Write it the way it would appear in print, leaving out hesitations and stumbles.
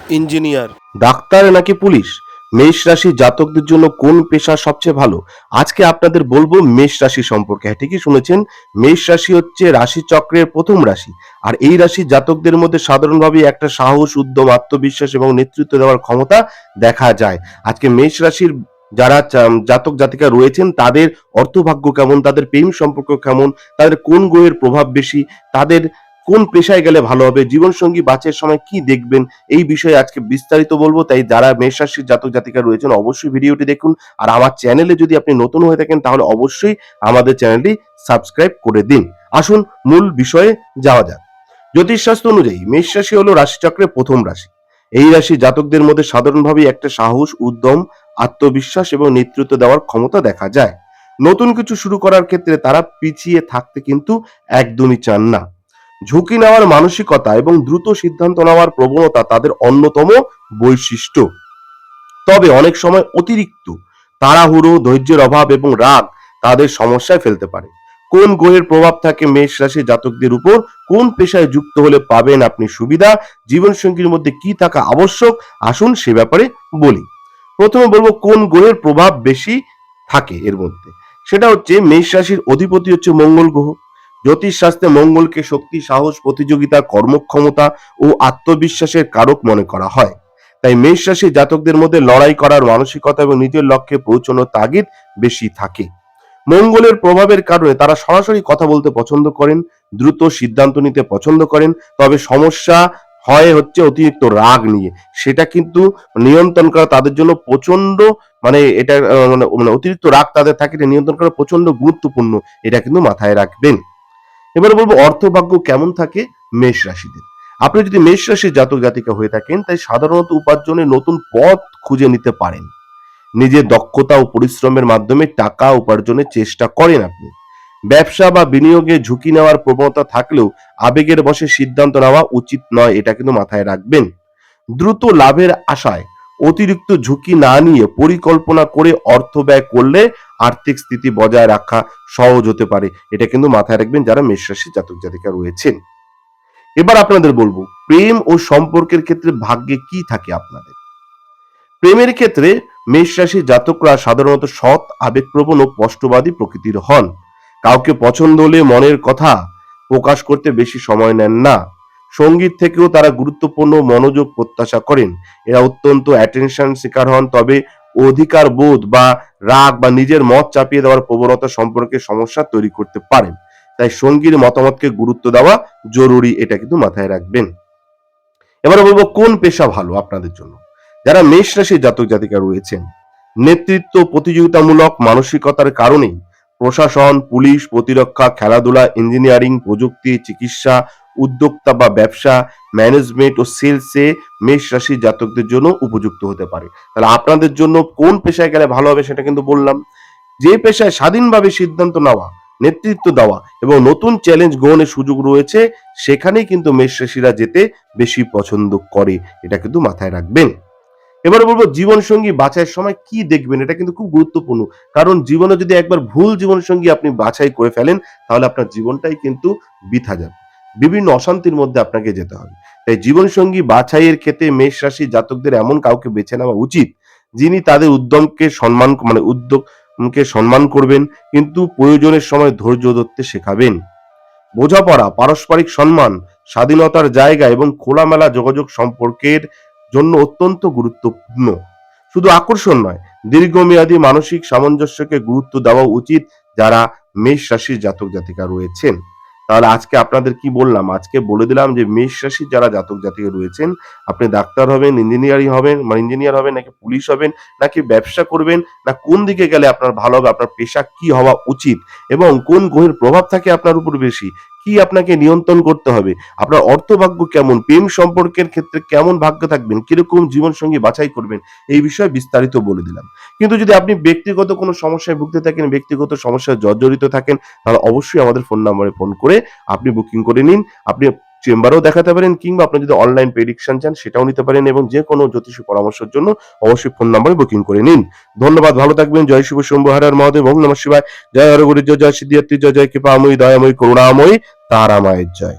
Engineer. Doctor নাকি police? মেষ রাশি জাতকদের জন্য কোন পেশা সবচেয়ে ভালো? আজকে আপনাদের বলবো মেষ রাশি সম্পর্কে। হ্যাঁ, ঠিকই শুনেছেন। মেষ রাশি হচ্ছে রাশি চক্রের প্রথম রাশি। আর এই রাশির জাতকদের মধ্যে সাধারণভাবে একটা সাহস, উদ্যম, আত্মবিশ্বাস এবং নেতৃত্ব দেওয়ার ক্ষমতা দেখা যায়। আজকে মেষ রাশির যারা জাতক জাতিকা রয়েছেন তাদের অর্থভাগ্য কেমন, তাদের প্রেম সম্পর্ক কেমন, তাদের কোন গ্রহের প্রভাব বেশি, তাদের কোন পেশায় গেলে ভালো হবে, জীবনসঙ্গী বাছাইয়ের সময় কি দেখবেন, এই বিষয়ে আজকে বিস্তারিত বলবো। তাই যারা মেষ রাশির জাতক জাতিকা রয়েছেন অবশ্যই ভিডিওটি দেখুন। আর আমার চ্যানেলে যদি আপনি নতুন হয়ে থাকেন তাহলে অবশ্যই আমাদের চ্যানেলটি সাবস্ক্রাইব করে দিন। আসুন মূল বিষয়ে যাওয়া যাক। জ্যোতিষশাস্ত্র অনুযায়ী মেষ রাশি হলো রাশিচক্রের প্রথম রাশি। এই রাশি জাতকদের মধ্যে সাধারণভাবে একটা সাহস, উদ্যম, আত্মবিশ্বাস এবং নেতৃত্ব দেওয়ার ক্ষমতা দেখা যায়। নতুন কিছু শুরু করার ক্ষেত্রে তারা পিছিয়ে থাকতে কিন্তু একদমই চান না। ঝুঁকি নেওয়ার মানসিকতা এবং দ্রুত সিদ্ধান্ত নেওয়ার প্রবণতা তাদের অন্যতম বৈশিষ্ট্য। তবে অনেক সময় অতিরিক্ত তাড়াহুড়ো, ধৈর্যের অভাব এবং রাগ তাদের সমস্যায় ফেলতে পারে। কোন গ্রহের প্রভাব থাকে মেষ রাশি জাতকদের উপর, কোন পেশায় যুক্ত হলে পাবেন আপনি সুবিধা, জীবনসঙ্গীর মধ্যে কি থাকা আবশ্যক, আসুন সে ব্যাপারে বলি। প্রথমে বলবো কোন গ্রহের প্রভাব বেশি থাকে এর মধ্যে। সেটা হচ্ছে মেষ রাশির অধিপতি হচ্ছে মঙ্গল গ্রহ। জ্যোতিষ শাস্ত্রে মঙ্গলকে শক্তি, সাহস, প্রতিযোগিতা, কর্মক্ষমতা ও আত্মবিশ্বাসের কারক মনে করা হয়। তাই মেষ রাশি জাতকদের মধ্যে লড়াই করার মানসিকতা এবং নিজের লক্ষ্যে পৌঁছানোর তাগিদ বেশি থাকে। মঙ্গলের প্রভাবের কারণে তারা সরাসরি কথা বলতে পছন্দ করেন, দ্রুত সিদ্ধান্ত নিতে পছন্দ করেন। তবে সমস্যা হয় হচ্ছে অতিরিক্ত রাগ নিয়ে। সেটা কিন্তু নিয়ন্ত্রণ করা তাদের জন্য প্রচন্ড, মানে এটা মানে অতিরিক্ত রাগ তাদের থাকে, এটা নিয়ন্ত্রণ করা প্রচন্ড গুরুত্বপূর্ণ। এটা কিন্তু মাথায় রাখবেন। এবারে বলবো অর্থভাগ্য কেমন থাকে মেষ রাশিদের। আপনি যদি মেষ রাশির জাতক জাতিকা হয়ে থাকেন তাই সাধারণত উপার্জনের নতুন পথ খুঁজে নিতে পারেন। নিজের দক্ষতা ও পরিশ্রমের মাধ্যমে টাকা উপার্জনের চেষ্টা করেন আপনি। ব্যবসা বা বিনিয়োগে ঝুঁকি নেওয়ার প্রবণতা থাকলেও আবেগের বশে সিদ্ধান্ত নেওয়া উচিত নয়, এটা কিন্তু মাথায় রাখবেন। দ্রুত লাভের আশায় অতিরিক্ত ঝুঁকি না নিয়ে পরিকল্পনা করে অর্থ ব্যয় করলে আর্থিক স্থিতি বজায় রাখা সহজ হতে পারে। এটা কিন্তু মাথায় রাখবেন যারা মেষ রাশি জাতক জাতিকা রয়েছেন। এবার আপনাদের বলবো প্রেম ও সম্পর্কের ক্ষেত্রে ভাগ্যে কি থাকে আপনাদের। প্রেমের ক্ষেত্রে মেষ রাশি জাতকরা সাধারণত সৎ, আবেগপ্রবণ ও স্পষ্টবাদী প্রকৃতির হন। কাউকে পছন্দ হলে মনের কথা প্রকাশ করতে বেশি সময় নেন না। সঙ্গীত থেকেও তারা গুরুত্বপূর্ণ মনোযোগ প্রত্যাশা করেন। এরা অত্যন্ত অ্যাটেনশন শিকার হন, তবে অধিকার বোধ বা রাগ বা নিজের মত চাপিয়ে দেওয়ার প্রবণতা সম্পর্কে সমস্যা তৈরি করতে পারেন। তাই সঙ্গীর মতামতকে গুরুত্ব দেওয়া জরুরি, এটা কিন্তু মাথায় রাখবেন। এবারে বলবো কোন পেশা ভালো আপনাদের জন্য। যারা মেষ রাশির জাতক জাতিকা রয়েছেন, নেতৃত্ব, প্রতিযোগিতামূলক মানসিকতার কারণেই প্রশাসন, পুলিশ, প্রতিরক্ষা, খেলাধুলা, ইঞ্জিনিয়ারিং, প্রযুক্তি, চিকিৎসা, উদ্যোক্তা বা ব্যবসা, ম্যানেজমেন্ট ও সেলসে মেষ রাশির জাতকদের জন্য উপযুক্ত হতে পারে। তাহলে আপনাদের জন্য কোন পেশায় গেলে ভালো হবে সেটা কিন্তু বললাম। যে পেশায় স্বাধীনভাবে সিদ্ধান্ত নেওয়া, নেতৃত্ব দেওয়া এবং নতুন চ্যালেঞ্জ গ্রহণের সুযোগ রয়েছে সেখানেই কিন্তু মেষ রাশিরা যেতে বেশি পছন্দ করে, এটা কিন্তু মাথায় রাখবেন। এবারে বলবো জীবন সঙ্গী বাছাইয়ের সময় কি দেখবেন, এটা কিন্তু খুব গুরুত্বপূর্ণ। কারণ জীবনে যদি একবার ভুল জীবন সঙ্গী আপনি বাছাই করে ফেলেন তাহলে আপনার জীবনটাই কিন্তু বৃথা যাবে, বিভিন্ন অশান্তির মধ্যে আপনাকে যেতে হবে। তাই জীবন সঙ্গী বাছাইয়ের ক্ষেত্রে মেষ রাশি জাতকদের এমন কাউকে বেছে নেওয়া উচিত যিনি তাদের উদ্যমকে সম্মান, মানে উদ্যোগকে সম্মান করবেন, কিন্তু প্রয়োজনের সময় ধৈর্য ধরতে শেখাবেন। বোঝাপড়া, পারস্পরিক সম্মান, স্বাধীনতার জায়গা এবং খোলামেলা যোগাযোগ সম্পর্কের জন্য অত্যন্ত গুরুত্বপূর্ণ। শুধু আকর্ষণ নয়, দীর্ঘমেয়াদী মানসিক সামঞ্জস্যকে গুরুত্ব দেওয়া উচিত যারা মেষ রাশির জাতক জাতিকা রয়েছেন। তাহলে আজকে আপনাদের কি বললাম, আজকে বলে দিলাম যে মেষ রাশির যারা জাতক জাতিকা রয়েছেন, আপনি ডাক্তার হবেন, ইঞ্জিনিয়ারিং হবেন, মানে ইঞ্জিনিয়ার হবেন নাকি পুলিশ হবেন নাকি ব্যবসা করবেন, না কোন দিকে গেলে আপনার ভালো হবে, আপনার পেশা কি হওয়া উচিত এবং কোন গ্রহের প্রভাব থাকে আপনার উপর বেশি, কি আপনাকে নিয়ন্ত্রণ করতে হবে, আপনার অর্থভাগ্য কেমন, প্রেম সম্পর্কের ক্ষেত্রে কেমন ভাগ্য থাকবেন, কিরকম জীবন সঙ্গী বাছাই করবেন, এই বিষয়ে বিস্তারিত বলে দিলাম। কিন্তু যদি আপনি ব্যক্তিগত কোনো সমস্যায় ভুগতে থাকেন, ব্যক্তিগত সমস্যায় জর্জরিত থাকেন, তাহলে অবশ্যই আমাদের ফোন নম্বরে ফোন করে আপনি বুকিং করে নিন। আপনি চেম্বারেও দেখাতে পারেন কিংবা আপনি যদি অনলাইন প্রেডিকশন চান সেটাও নিতে পারেন, এবং যে কোনো জ্যোতিষী পরামর্শের জন্য অবশ্যই ফোন নম্বরে বুকিং করে নিন। ধন্যবাদ, ভালো থাকবেন। জয় শিব শম্ভু হর হর মহাদেব, ওম নমঃ শিবায়। জয় হরগুরি, জয় জয় সিদ্ধিয়ার্থী, জয় জয় কৃপাময়ী, দয়াময়ী, করুণাময়ী, তারামায়ের জয়।